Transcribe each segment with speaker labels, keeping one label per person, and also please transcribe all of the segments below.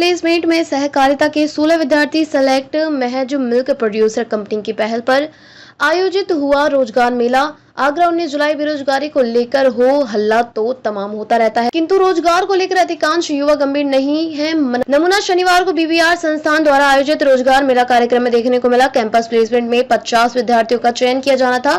Speaker 1: Placement में सहकारिता के 16 विद्यार्थी सेलेक्ट। महज मिल्क प्रोड्यूसर कंपनी की पहल पर आयोजित हुआ रोजगार मेला। आगरा 19 जुलाई। बेरोजगारी को लेकर हो हल्ला तो तमाम होता रहता है, किंतु रोजगार को लेकर अधिकांश युवा गंभीर नहीं है। नमूना शनिवार को बीबीआर संस्थान द्वारा आयोजित रोजगार मेला कार्यक्रम में देखने को मिला। कैंपस प्लेसमेंट में 50 विद्यार्थियों का चयन किया जाना था।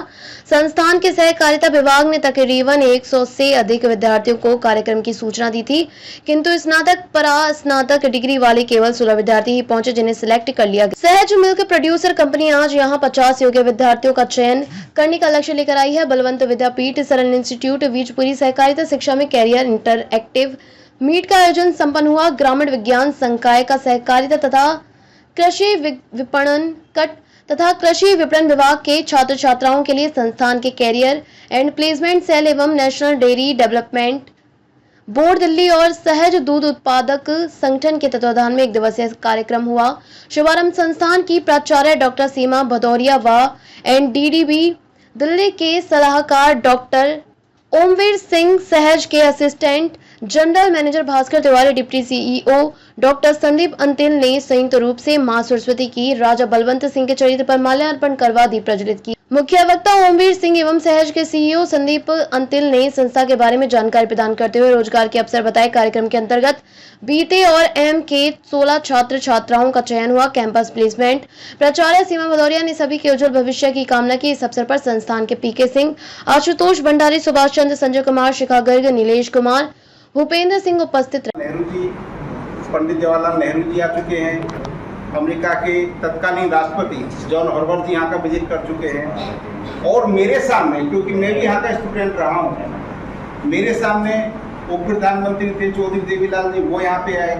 Speaker 1: संस्थान के सहकारिता विभाग ने तकरीबन 100 से अधिक विद्यार्थियों को कार्यक्रम की सूचना दी थी, किंतु स्नातक परास्नातक डिग्री वाले केवल 16 विद्यार्थी ही पहुंचे, जिन्हें सिलेक्ट कर लिया गया। सहज मिल्क प्रोड्यूसर कंपनी आज यहां 50 योग्य विद्यार्थियों का चयन करने का लक्ष्य लेकर आई है। बलवंत विद्यापीठ, सरल इंस्टीट्यूट, बीजपुरी सहकारिता शिक्षा में कैरियर इंटरएक्टिव मीट का आयोजन संपन्न हुआ। ग्रामीण विज्ञान संकाय का सहकारिता तथा कृषि विपणन विभाग के छात्र छात्राओं के लिए संस्थान के कैरियर एंड प्लेसमेंट सेल एवं national dairy development board Delhi और सहज दूध उत्पादक संगठन के तत्वाधान में एक दिवसीय कार्यक्रम हुआ। शुभारंभ संस्थान की प्राचार्य डॉक्टर सीमा भदौरिया व एनडीडीबी दिल्ली के सलाहकार डॉक्टर ओमवीर सिंह, सहज के assistant general manager Bhaskar Tiwari, deputy CEO doctor Sandeep Antil ने संयुक्त रूप से मां सरस्वती की राजा बलवंत सिंह के चरित्र पर माल्यार्पण करवा दीप प्रज्वलित की। मुख्य वक्ता ओमवीर सिंह एवं सहज के सीईओ संदीप अंतिल ने संस्था के बारे में जानकारी प्रदान करते हुए रोजगार के अवसर बताए। कार्यक्रम के अंतर्गत बीते और एम के 16 छात्र छात्राओं का चयन हुआ। कैंपस प्लेसमेंट प्राचार्य सीमा भदौरिया ने सभी के उज्जवल भविष्य की कामना की। इस अवसर पर संस्थान के पीके सिंह, आशुतोष भंडारी, सुभाष चंद्र, संजय कुमार, शिखा गर्ग, नीलेश कुमार, भूपेंद्र सिंह उपस्थित रहे।
Speaker 2: नेहरू जी, पंडित जवाहरलाल नेहरू जी आ चुके हैं। अमेरिका के तत्कालीन राष्ट्रपति जॉन हॉवर्ड जी यहाँ का विजिट कर चुके हैं। और मेरे सामने, क्योंकि मैं भी यहाँ का स्टूडेंट रहा हूँ, मेरे सामने उप प्रधानमंत्री थे चौधरी देवीलाल जी, वो यहाँ पे आए।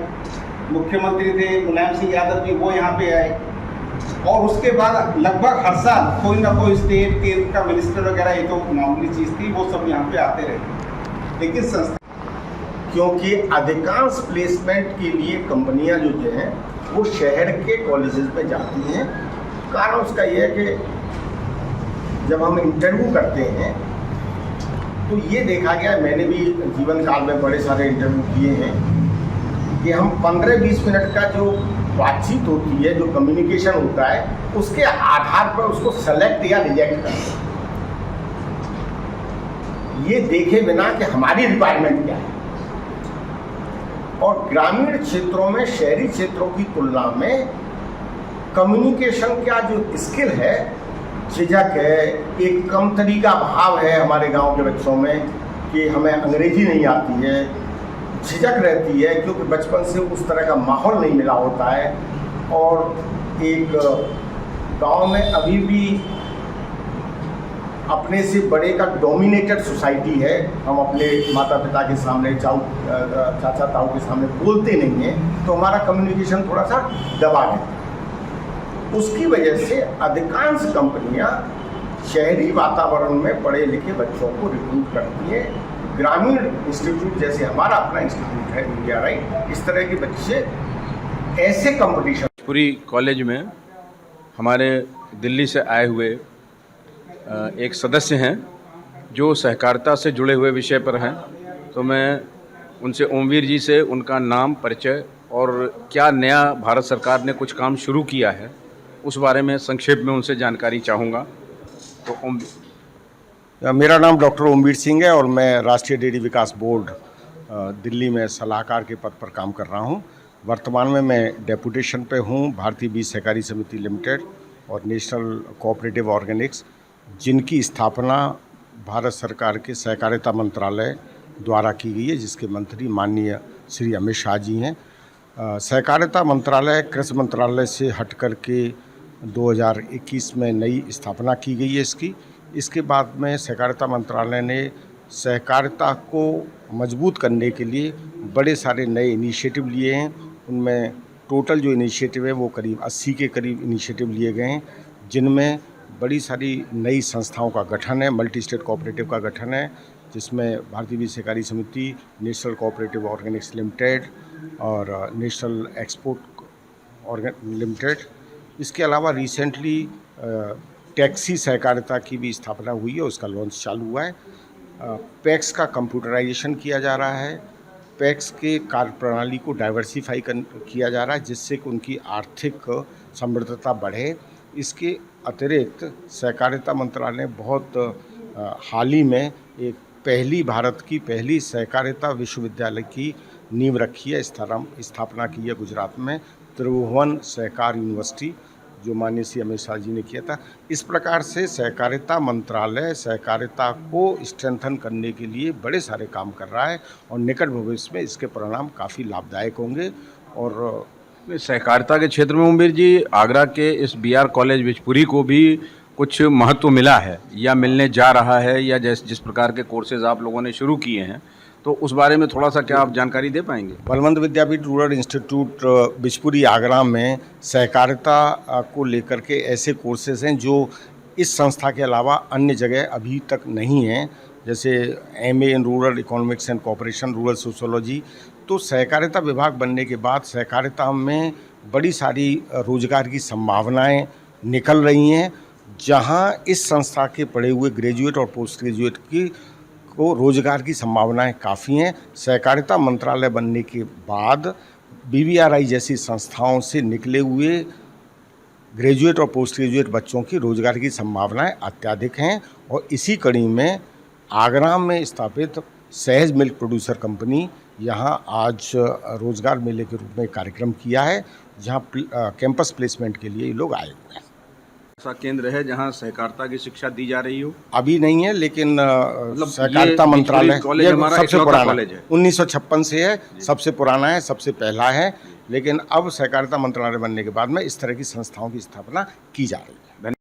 Speaker 2: मुख्यमंत्री थे मुलायम सिंह यादव जी, वो यहाँ पे आए। और उसके बाद लगभग हर साल कोई ना कोई स्टेट केंद्र का मिनिस्टर वगैरह, ये तो मामूली चीज़ थी, वो सब यहाँ पे आते रहे। लेकिन संस्था, क्योंकि अधिकांश प्लेसमेंट के लिए कंपनियां जो हैं वो शहर के कॉलेजेस में जाती हैं। कारण उसका यह है कि जब हम इंटरव्यू करते हैं तो ये देखा गया, मैंने भी जीवन काल में बड़े सारे इंटरव्यू किए हैं, कि हम 15-20 मिनट का जो बातचीत होती है, जो कम्युनिकेशन होता है, उसके आधार पर उसको सेलेक्ट या रिजेक्ट करते हैं, ये देखे बिना कि हमारी रिक्वायरमेंट क्या है। और ग्रामीण क्षेत्रों में शहरी क्षेत्रों की तुलना में कम्युनिकेशन का जो स्किल है, झिझक है, एक कम तरीका भाव है हमारे गांव के बच्चों में कि हमें अंग्रेजी नहीं आती है, झिझक रहती है क्योंकि बचपन से उस तरह का माहौल नहीं मिला होता है। और एक गांव में अभी भी अपने से बड़े का डोमिनेटेड सोसाइटी है। हम अपने माता पिता के सामने, चाचा ताऊ के सामने बोलते नहीं हैं, तो हमारा कम्युनिकेशन थोड़ा सा दबा है। उसकी वजह से अधिकांश कंपनियां शहरी वातावरण में पढ़े लिखे बच्चों को रिक्रूट करती है। ग्रामीण इंस्टीट्यूट जैसे हमारा अपना इंस्टीट्यूट है इंडिया राइट, इस तरह के बच्चे ऐसे कंपटीशन
Speaker 3: पूरी कॉलेज में हमारे दिल्ली से आए हुए एक सदस्य हैं जो सहकारिता से जुड़े हुए विषय पर हैं। तो मैं उनसे ओमवीर जी से उनका नाम, परिचय और क्या नया भारत सरकार ने कुछ काम शुरू किया है उस बारे में संक्षेप में उनसे जानकारी चाहूँगा। तो
Speaker 4: मेरा नाम डॉक्टर ओमवीर सिंह है और मैं राष्ट्रीय डेयरी विकास बोर्ड दिल्ली में सलाहकार के पद पर काम कर रहा हूँ। वर्तमान में मैं डेपुटेशन पे हूँ भारतीय बीज सहकारी समिति लिमिटेड और नेशनल कोऑपरेटिव ऑर्गेनिक्स, जिनकी स्थापना भारत सरकार के सहकारिता मंत्रालय द्वारा की गई है, जिसके मंत्री माननीय श्री अमित शाह जी हैं। सहकारिता मंत्रालय कृषि मंत्रालय से हट कर के 2021 में नई स्थापना की गई है इसकी। इसके बाद में सहकारिता मंत्रालय ने सहकारिता को मजबूत करने के लिए बड़े सारे नए इनिशिएटिव लिए हैं। उनमें टोटल जो इनिशिएटिव है वो करीब 80 के करीब इनिशिएटिव लिए गए हैं, जिनमें बड़ी सारी नई संस्थाओं का गठन है, मल्टी स्टेट कोऑपरेटिव का गठन है, जिसमें भारतीय बीज सहकारी समिति, नेशनल कोऑपरेटिव ऑर्गेनिक्स लिमिटेड और नेशनल एक्सपोर्ट लिमिटेड। इसके अलावा रिसेंटली टैक्सी सहकारिता की भी स्थापना हुई है, उसका लॉन्च चालू हुआ है। पैक्स का कंप्यूटराइजेशन किया जा रहा है पैक्स के कार्यप्रणाली को डाइवर्सिफाई किया जा रहा है, जिससे कि उनकी आर्थिक समृद्धता बढ़े। इसके अतिरिक्त सहकारिता मंत्रालय ने बहुत हाल ही में एक भारत की पहली सहकारिता विश्वविद्यालय की नींव रखी है, स्थापना की है गुजरात में, त्रिभुवन सहकार यूनिवर्सिटी, जो माननीय श्री अमित शाह जी ने किया था। इस प्रकार से सहकारिता मंत्रालय सहकारिता को स्ट्रेंथन करने के लिए बड़े सारे काम कर रहा है और निकट भविष्य में इसके परिणाम काफ़ी लाभदायक होंगे। और
Speaker 3: सहकारिता के क्षेत्र में उमेर जी, आगरा के इस BR कॉलेज बिजपुरी को भी कुछ महत्व मिला है या मिलने जा रहा है, या जिस प्रकार के कोर्सेज आप लोगों ने शुरू किए हैं, तो उस बारे में थोड़ा सा क्या आप जानकारी दे पाएंगे?
Speaker 4: बलवंत विद्यापीठ रूरल इंस्टीट्यूट बिजपुरी आगरा में सहकारिता को लेकर के ऐसे कोर्सेज हैं जो इस संस्था के अलावा अन्य जगह अभी तक नहीं हैं, जैसे MA in rural economics and cooperation, rural sociology. तो सहकारिता विभाग बनने के बाद सहकारिता में बड़ी सारी रोजगार की संभावनाएं निकल रही हैं, जहां इस संस्था के पढ़े हुए ग्रेजुएट और पोस्ट ग्रेजुएट को रोजगार की संभावनाएं काफ़ी हैं। सहकारिता मंत्रालय बनने के बाद BBRI जैसी संस्थाओं से निकले हुए ग्रेजुएट और पोस्ट ग्रेजुएट बच्चों की रोजगार की संभावनाएं अत्यधिक हैं। और इसी कड़ी में आगरा में स्थापित सहज मिल्क प्रोड्यूसर कंपनी यहाँ आज रोजगार मेले के रूप में कार्यक्रम किया है, जहाँ कैंपस प्लेसमेंट के लिए ये लोग आए हुए हैं।
Speaker 3: ऐसा केंद्र है जहां सहकारिता की शिक्षा दी जा रही हो?
Speaker 4: अभी नहीं है, लेकिन सहकारिता मंत्रालय सबसे पुराना है, 1956 से है, सबसे पुराना है, सबसे पहला है। लेकिन अब सहकारिता मंत्रालय बनने के बाद में इस तरह की संस्थाओं की स्थापना की जा रही है।